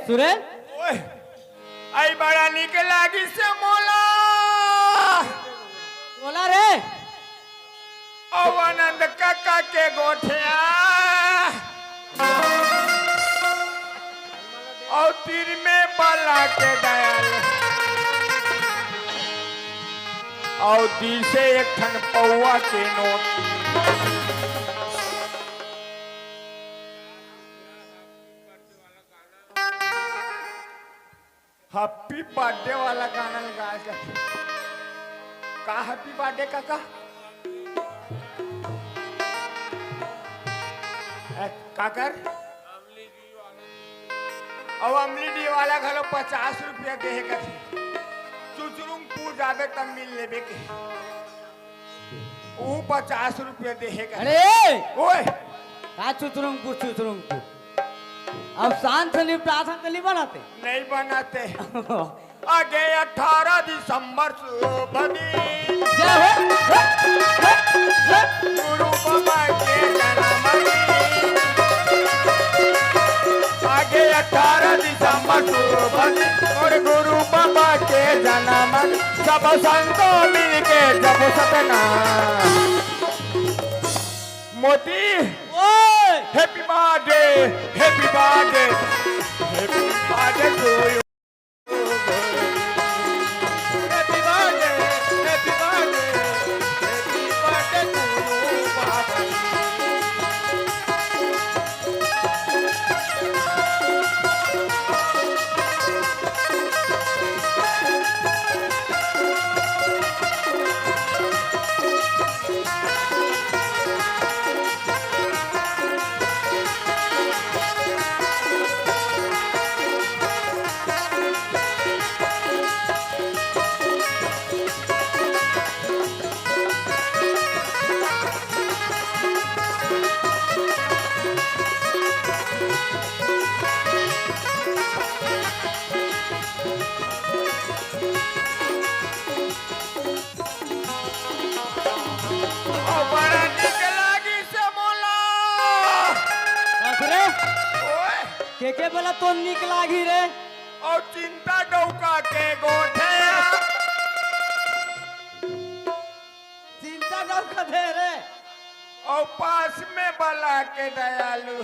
सुरे ओए आई बड़ा निक लागी से मोला बोला रे ओ आनंद काका के गोठिया और तीर में बला के दयाल और दी से एक ठन पौआ के नोट हैप्पी बर्थडे वाला गाना लगा का हैप्पी बर्थडे काका काकर और अमली डी वाला घलो 50 रुपया दे के चुचरुंगपुर जाबे तब मिल लेबे के वो 50 रुपया दे के अरे ओए का चुचरुंगपुर अब शांत से निपटा था कली बनाते नहीं बनाते आगे 18 दिसंबर शुभ दिन गुरु बाबा के जन्मदिन आगे 18 दिसंबर शुभ दिन और गुरु बाबा के जन्मदिन सब संतों मिलके जब सतना Modi happy birthday to you happy birthday to you बाबा के बोला तो निक लागी रे और चिंता डौका के गोठे चिंता डौका दे रे और पास में बला के दयालु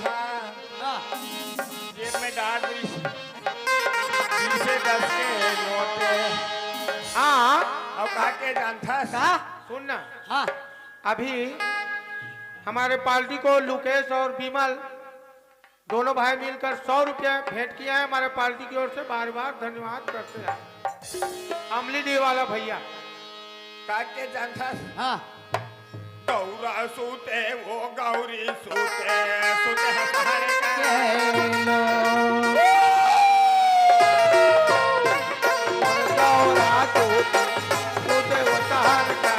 जेब में डाल दी 10 के नोटे और कहा के जानता का सुन ना हाँ अभी हमारे पार्टी को लुकेश और विमल दोनों भाई मिलकर 100 रुपया भेंट किया है हमारे पार्टी की ओर से बार बार धन्यवाद करते हैं अमली डी वाला भैया काके जानता हाँ गौरा सूते वो गौरी सूते सूते हमारे का गौरा सूते सूते वो तहार का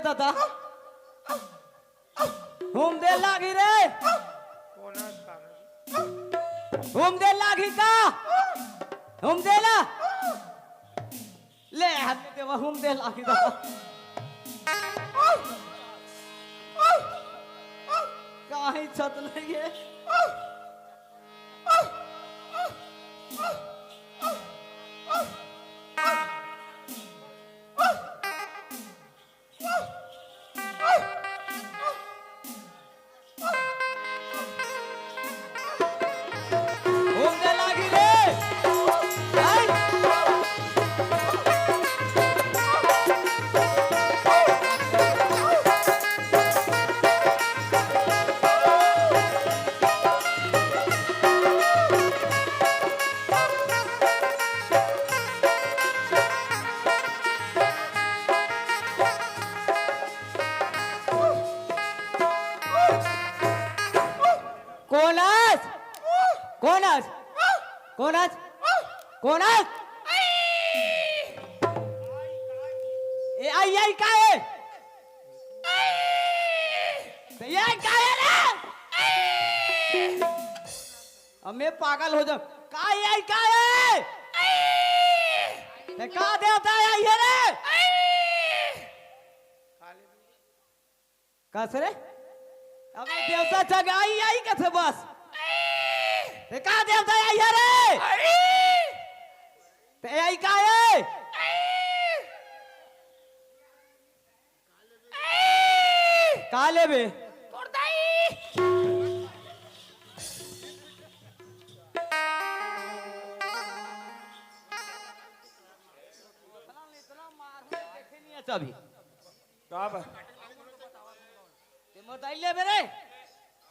दादा घूम दे लागी रे घूम दे लागी का घूम दे ला ले हाथ दे घूम दे लागी दादा कहीं छत नहीं है कौन आज कौन आज कौन आज ए आई आई का है ये का है रे अब मैं पागल हो जाऊं का है ते का देवता है ये रे कसरे अबे देवता जगाई आई कथे बस ते का देवता है ये रे ते आई का है का लेबे अभी कब ते मोटाई ले मेरे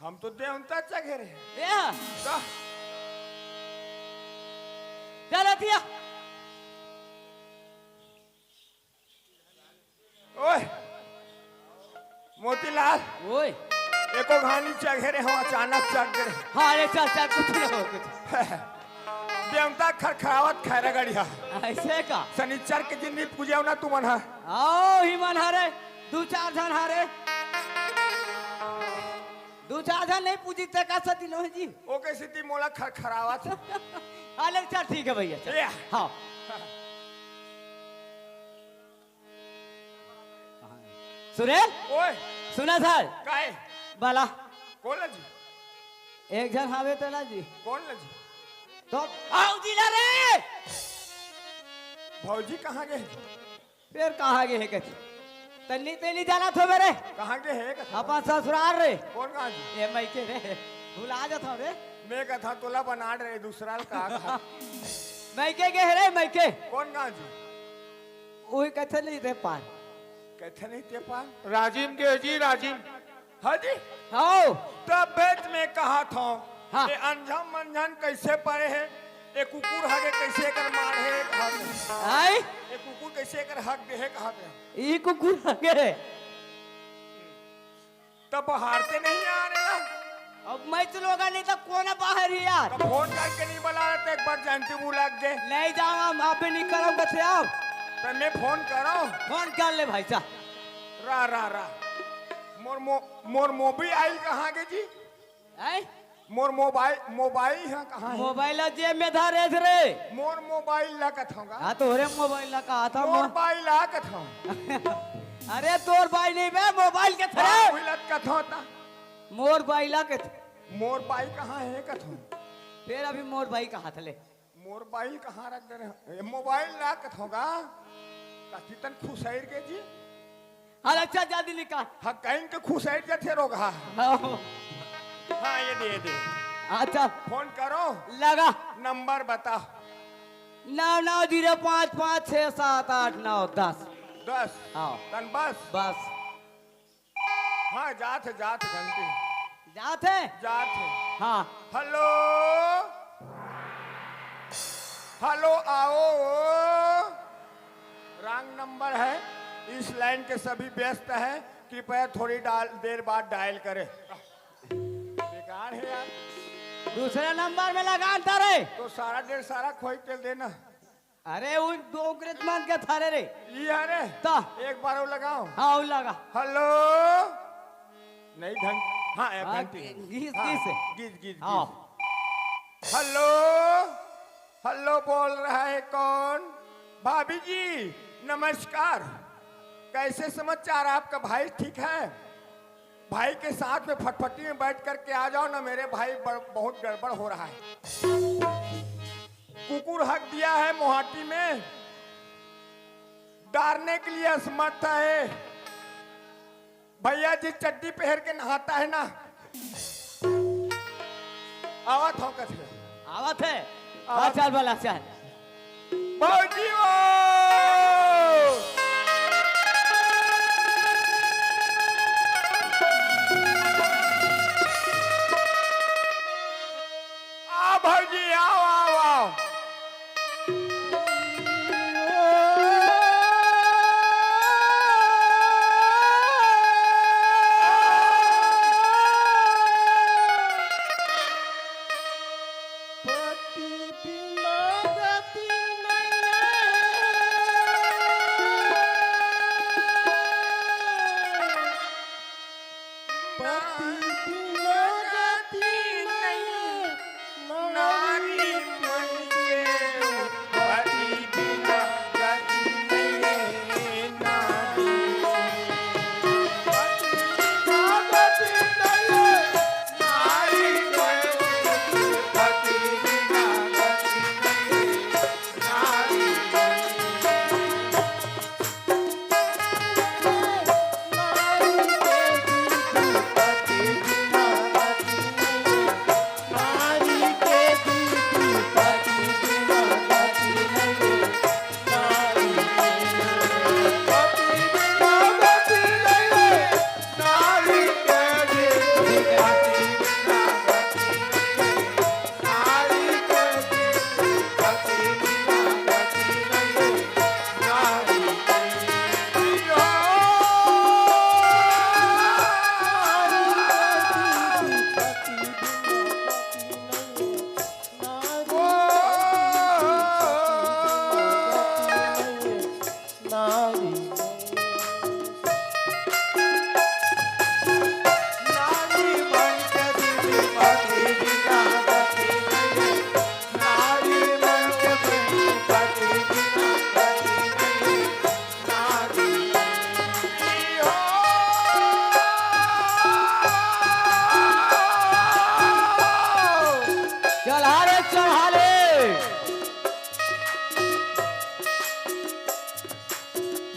हम तो देवता चघे रहे या का चला दिया ओए मोतीलाल ओए एको घानी चघे रहे हम अचानक चढ़ गए हाँ अरे चल चल कुछ ना हो कुछ देवता खरखरावत खैरा गड़िया ऐसे का शनिचर के दिन भी पूजे ना तू मन आओ ही मन हारे दो चार जन हारे दो चार जन नहीं पूजी ते का सती लो जी ओ कैसी थी मोला खरखरावत अलग चल ठीक है भैया चल। या। हाँ सुरेल ओए सुना सर काहे बाला कौन लजी एक जन हावे तो ना जी कौन लजी तो आओ जिला रे भौजी कहाँ गए फिर कहाँ गए है कहती तन्नी तेली जाना थो मेरे कहाँ गए है अपन ससुराल रे कौन कहाँ जी ए मैके रे भुला जाता रे मैं कथा तोला बना रहे दूसरा का मैके गए रे मैके कौन कहाँ जी वही कथे नहीं रे पार कहते नहीं ते पान राजीव के जी राजीव हाँ जी आओ तब बेच में कहा था हाँ। ये अनजान मंजान कैसे पड़े है एक कुकुर हगे कैसे कर मार है कहा आई एक कुकुर कैसे कर हक दे है कहा ई कुकुर हगे तब हारते नहीं आ रहे हैं। अब मैं तो लोगा नहीं तो कौन बाहर ही यार तब फोन करके नहीं बुला रहे थे एक बार जानती हूँ लग गए नहीं जाऊंगा हम आप नहीं करो कथे आओ तो मैं फोन करो फोन कर ले भाई साहब रा रा रा मोर मोबाइल कहाँ गए जी आई मोर मोबाइल है कहाँ है मोबाइल जेब में धरे रे मोर मोबाइल ला कथाऊंगा हाँ तो रे मोबाइल लगा था मोर मोबाइल ला कथाऊं अरे तोर बाई नहीं बे मोबाइल के थे मोबाइल कथाता मोर बाइला के थे मोर बाई कहाँ है कथाऊं फिर अभी मोर बाई का हाथ ले मोर बाइल कहाँ रख दे रहे ये मोबाइल ला कथाऊंगा कथितन खुशैर के जी हाँ अच्छा जल्दी निकाल हाँ कहीं के खुशैर के थे रोग हाँ हाँ हाँ ये दे अच्छा फोन करो लगा नंबर बता 99055678 10 हाँ तन बस बस हाँ जात घंटी जाते जात हाँ हेलो हेलो आओ रॉन्ग नंबर है इस लाइन के सभी व्यस्त है कृपया थोड़ी देर बाद डायल करें बेकार है यार दूसरे नंबर में लगा रे तो सारा डेढ़ सारा खोई तेल देना अरे उन दो मान के थारे रे ये अरे ता एक बार वो लगाओ हाँ वो लगा हेलो नहीं घंटी हाँ एक हाँ, घंटी गीस हाँ, गीस गीस गीस हाँ हेलो हेलो बोल रहा है कौन भाभी जी नमस्कार कैसे समाचार आपका भाई ठीक है भाई के साथ में फटफटी में बैठ करके आ जाओ ना मेरे भाई बहुत गड़बड़ हो रहा है कुकुर हक दिया है मोहाटी में डारने के लिए असमर्थ है भैया जी चड्डी पहन के नहाता है ना आवत हो कथे आवत है चल बोला चल भौजी ओ भौजी आओ आओ आओ संभाले।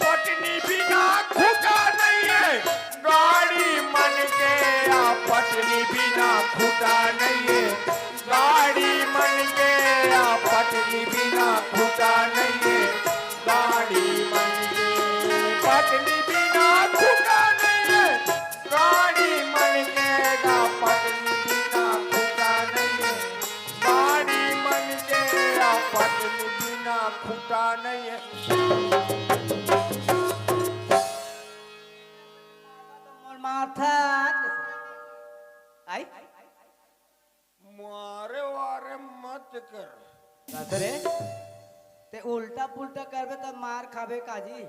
पटनी बिना खूटा नहीं है गाड़ी मन के आ पटनी बिना खूटा नहीं है गाड़ी मन के आ पटनी बिना खूटा नहीं है गाड़ी मन के पटनी बिना खूटा नहीं है गाड़ी मन के आ पटनी बिना खूटा नहीं है गाड़ी मन के आ पटनी बिना खूटा नहीं है। मोर माथा आई मारे वारे मत कर कसरे ते उल्टा पुल्टा करबे तो मार खाबे काजी।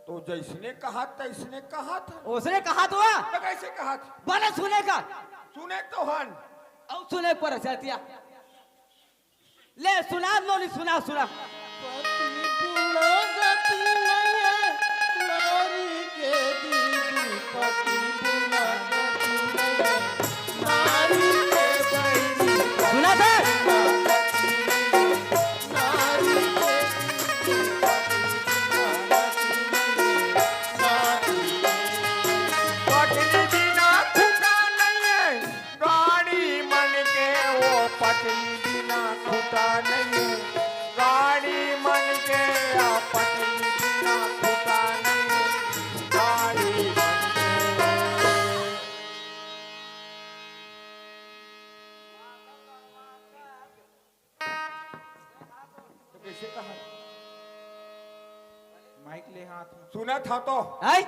तो जैसने कहा तैसने कहा था उसने कहा तो तो कैसे कहा था बने सुने का सुने तो हन और सुने पर चलतिया ले सुना नोनी सुना सुना। सुना था पटनी बिना खूटा नहीं है गाड़ी मन के वो पटनी बिना खूटा नहीं है गाड़ी मन के आ पटनी बिना खूटा नहीं है गाड़ी मन के तो कैसे कहा माइक ले हाथ में। सुना था तो आई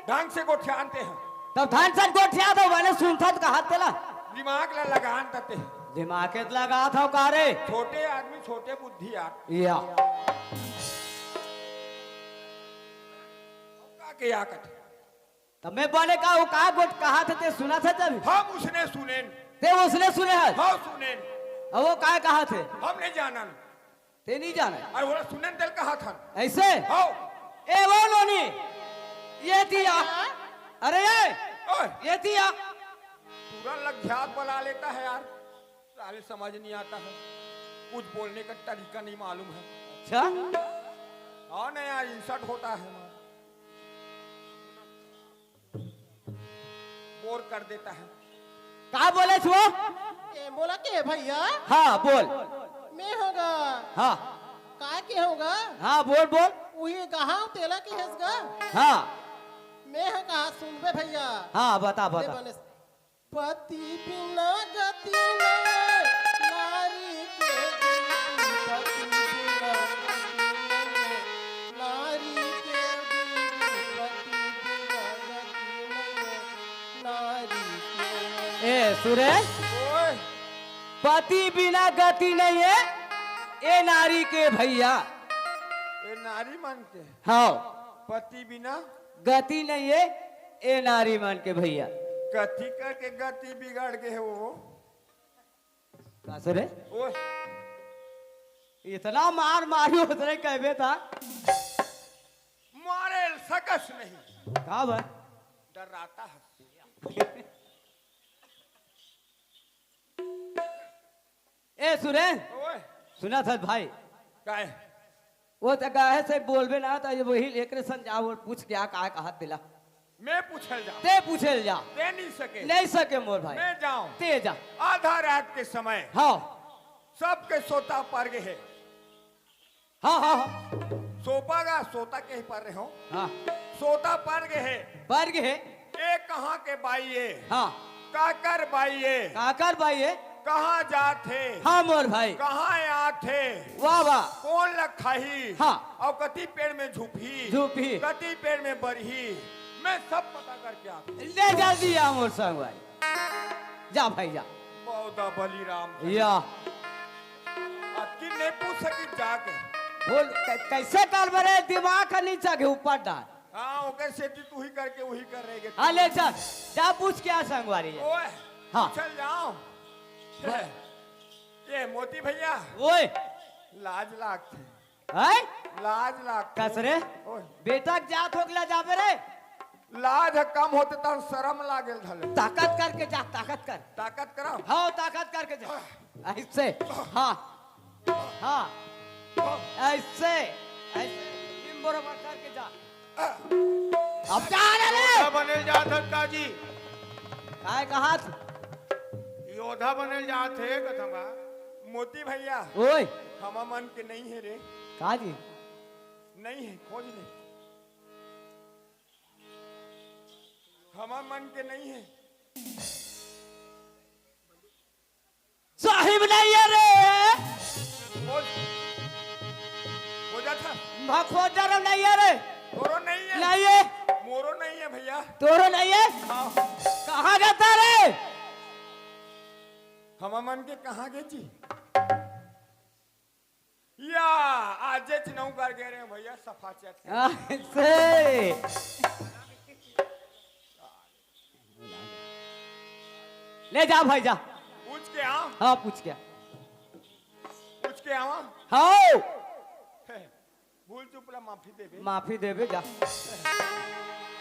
ढंग से गोठियानते हैं तब धान सन गोठिया तो मैंने सुनता तो कहा तेला दिमाग ला लगान तते दिमाग लगा था कारे छोटे आदमी छोटे बुद्धि यार या का के या कट तब मैं बोले का वो का गोट कहा था ते सुना था जब हम उसने सुने ते उसने सुने है हाँ सुने और वो का कहा थे हमने जाना ते नहीं जाना और वो सुने दिल कहा था ऐसे हाँ ए वो नोनी ये दिया अरे ओए ये दिया पूरा लग्यात बुला लेता है यार साले समझ नहीं आता है कुछ बोलने का तरीका नहीं मालूम है अच्छा हाँ नहीं यार इंसर्ट होता है बोर कर देता है का बोले छो ए, बोला के भैया हाँ बोल मैं होगा हाँ का के होगा हाँ बोल बोल वही कहा तेला के हंसगा हाँ मैं है कहा सुनबे भैया हाँ बता ले बता बने पति बिना गति नहीं नारी के दीदी पति बिना गति नहीं नारी के दीदी पति बिना गति नहीं नारी के ए सुरेश ओए पति बिना गति नहीं है ए नारी के भैया ये नारी मानते हैं हाँ पति बिना गति नहीं है ए नारी मान के भैया कथी करके गति बिगाड़ के है वो कैसे रे ओए इतना मार मारियो उतने कहबे था मारे सकस नहीं का भाई डराता है ए सुरेश ओए सुना था भाई काय वो तो गाहे से बोलबे ना था ये वही लेकर सन जाओ और पूछ क्या कहा दिला मैं पूछल जाऊं ते पूछे जा दे नहीं सके नहीं सके मोर भाई मैं जाऊं ते जा आधा रात के समय हाँ सबके सोता पर गए है हाँ हाँ हाँ सोपागा सोता के ही पर रहे हो हाँ सोता पर गए है वर्ग है एक कहाँ के बाइये हाँ काकर बाइये काकर भाई है कहाँ जाते हाँ मोर भाई कहाँ आते वाह वाह कौन लखाही हाँ। और कति पेड़ में झुपी झुपी। कति पेड़ में बरही मैं सब पता करके आता ले जल्दी आ मोर संग भाई जा भाई जा बौदा बलिराम या अति नहीं पूछ सकी जाके बोल कैसे कर बरे दिमाग का नीचा के ऊपर डाल हाँ ओके सेठी तू ही करके वही कर रहे हाँ ले चल जा पूछ क्या संगवारी है ओए हाँ। चल जाओ ये मोती भैया ओए लाज लागते है लाज लागते कसरे ओए बेटा जात होगला जाबे रे लाज कम होते तो शर्म लागेल धले ताकत करके जा ताकत कर ताकत करो हाँ ताकत करके जा ऐसे हाँ हाँ ऐसे ऐसे टीम बराबर करके जा। अब जा रे योद्धा बने जात है काजी, काय कहा योद्धा बने जात है कथमा। मोती भैया ओए हमा मन के नहीं है रे, कहा जी नहीं है, खोज ले। हमा मन के नहीं है। साहिब नहीं है रे, खोज खोजा था। खोजर नहीं है रे, तोरो नहीं है, नहीं है, मोरो नहीं है भैया। तोरो नहीं है, हाँ कहाँ जाता रे? हमा मन के कहाँ गए जी? या आज चिनाऊ कर गए रे भैया, सफा चेत ऐसे ले जा भाई जा। पूछ के आओ, हाँ पूछ क्या? पूछ के आवा। हाँ भूल चुपला माफी देवे। माफी देवे जा।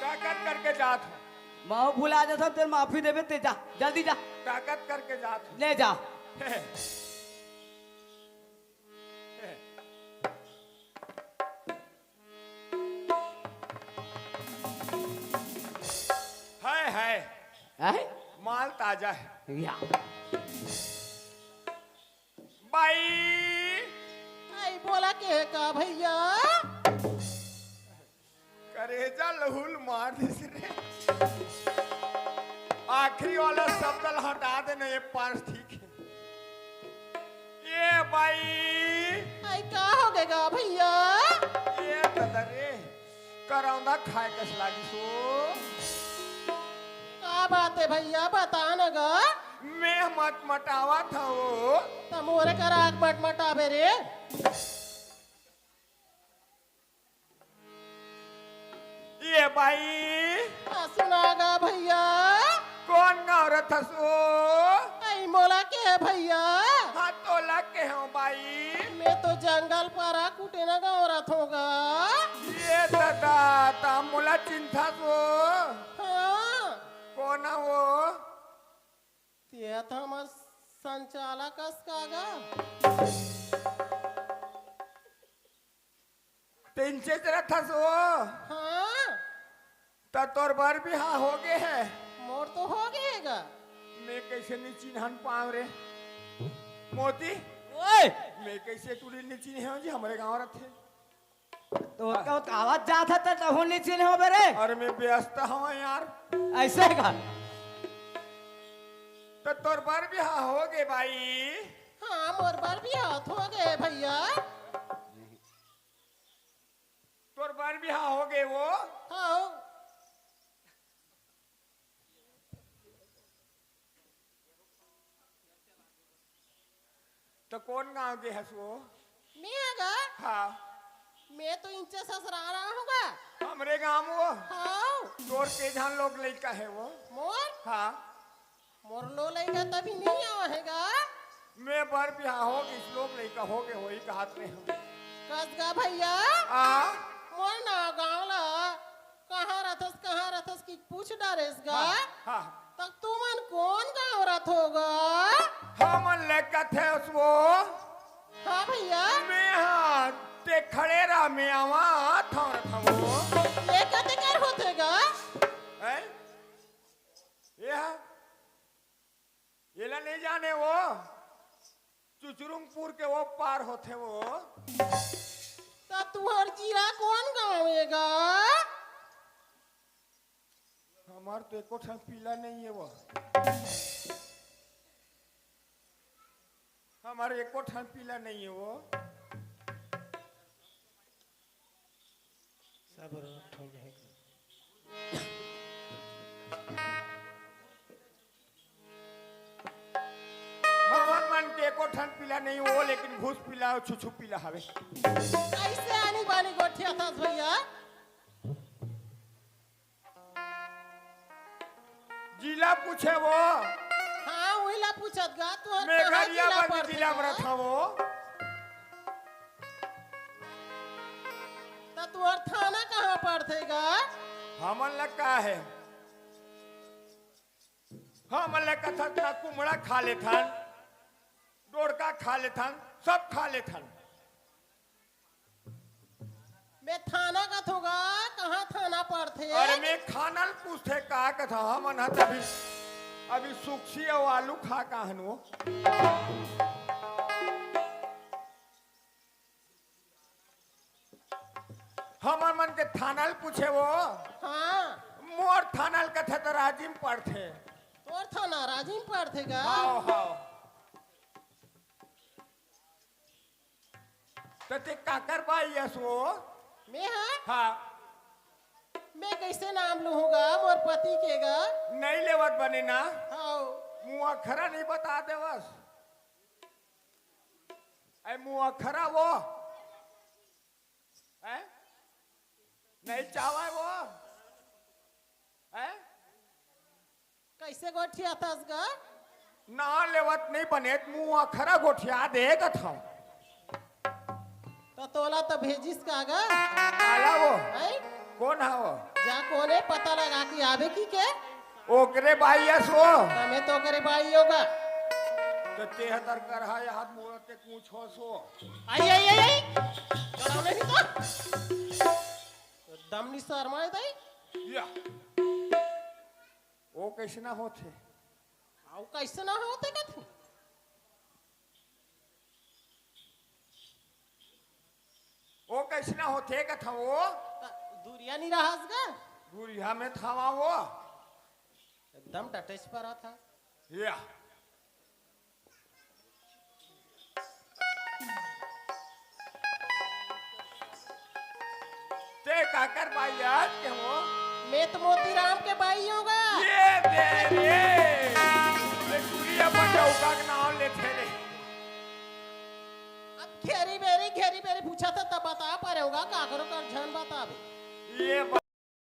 ताकत करके जात है, माँ भुला जाता तेरे माफी देवे ते जा, जल्दी जा, ताकत करके जात है। ले जा। है है? माल ताजा है या भाई। आई बोला के का भैया? करेजा लहूल मार दिस रे। आखिरी वाला शब्द हटा देना, ये पास ठीक है। ये भाई आई का हो गएगा भैया? ये रे करौंदा खाए कस लागी सो। का बात है भैया, बता न गा। मैं मत मटावा था वो। तमोरे कर आग मट मटावे रे। ये भाई सुनागा भैया। कौन गाँव रहा सो? आई मोला के भैया? हाँ तो लग के हो भाई। मैं तो जंगल पर आ कुटे न गाँव रथ होगा। ये दादा तामुला चिंता सो। हाँ कौन है वो? ते तो हमर संचालक कागा। तीन से रहा सो। हाँ तो तोर बार भी हाँ हो गए है। मोर तो हो गएगा। मैं कैसे नहीं चिन्हन पाव रे मोती? ओए मैं कैसे तुड़ी नहीं चिन्ह जी, हमारे गाँव रथे। तो का आवाज जाता था तो होने चिन्ह हो बेरे। और मैं व्यस्त हूँ यार। ऐसे का तो तोर बार भी हाँ हो गए भाई। हाँ मोर बार भी हाथ हो गए भैया। तोर बार भी हाँ हो गए वो। हाँ तो कौन गाँव के हस वो? मैं आगा। हाँ मैं तो इंचे ससुरा रहा हूँगा। हमरे गाँव वो। हाँ तोर के जहाँ लोग लड़का है वो। मोर हाँ मोर लो लेगा तभी नहीं आवेगा। मैं बार भी हाँ हो गई, इस लोग लड़का हो गए वही का हाथ में हम। कसगा भैया आ मोर ना गाँव ला कहाँ रथस की पूछ डारेसगा। हाँ तक तू मन कौन गाँव रथ होगा? हम लड़का थे उस वो। हाँ भैया मैं हाँ ते खड़े रहा, मैं आवा था वो। ये कते कर होतेगा? है ये हाँ ये ला नहीं जाने वो चुचुरुंगपुर के वो पार होते वो। तो तुहर जीरा कौन गाँवेगा? हमार तो एको ठन पीला नहीं है वो। हमारे एको ठन पीला नहीं है वो। हमार मन के एको ठन पीला नहीं वो, लेकिन घूस पीला और छुछू पीला हवे। ऐसे आनी बानी गोठिया था भैया। जिला पूछे वो। हाँ वही ला पूछत गा तुहर मैं कहाँ घरिया जिला बंद पड़तेगा? जिला में रखा वो। तो तुहर थाना कहाँ पड़तेगा? हमन लग का है, हमन लग कथा था कुमड़ा खा ले थान डोड़का खा लेथन, सब खा लेथन। मैं थाना का थोगा, कहाँ थाना पड़थे? अरे मैं खानल पूछते का कथा हमन हत अभी सुखसी और आलू खा का हनु। हमन मन के थानल पूछे वो हाँ, मोर थानल कथे तो राजिम पढ़थे। तोर थाना राजीव पड़थे का? हाओ हाओ तो ते काकर बाई यसो। मैं हाँ, हाँ मैं कैसे नाम लूँगा मोर पति के गा? नहीं लेवत बने ना, हाँ, मुँह खरा नहीं बता दे बस। ऐ मुँह खरा वो है नहीं चावा वो है कैसे गोठिया थस गा? ना लेवत नहीं बने मुँह खरा गोठिया देगा था। तो तोला तो भेजिस का गा? आला वो हैं? कौन है वो? जा कोने पता लगा कि आवे की के? ओकरे बाई यसो मैं तो करे भाई होगा। तो तेहतर कर है हाथ मुँह ते कुछ हो सो। आई आई आई आई, चलाओ नहीं तो दम नहीं शर्मा दई। या वो कैसे ना होते आउ कैसे ना होते कथी? वो कैसे ना होते का था वो दूरिया नहीं रहास गा? गुड़िया में था वो एकदम टटच पर आ था। या ते काकर भाई आज के वो मैं तो मोतीराम के भाई होगा। ये दे ये गुड़िया बंदा उका के नाम लेते रे। अब घेरी बेरी पूछा था तब बता पा रहे होगा का करो कर झन बतावे। ये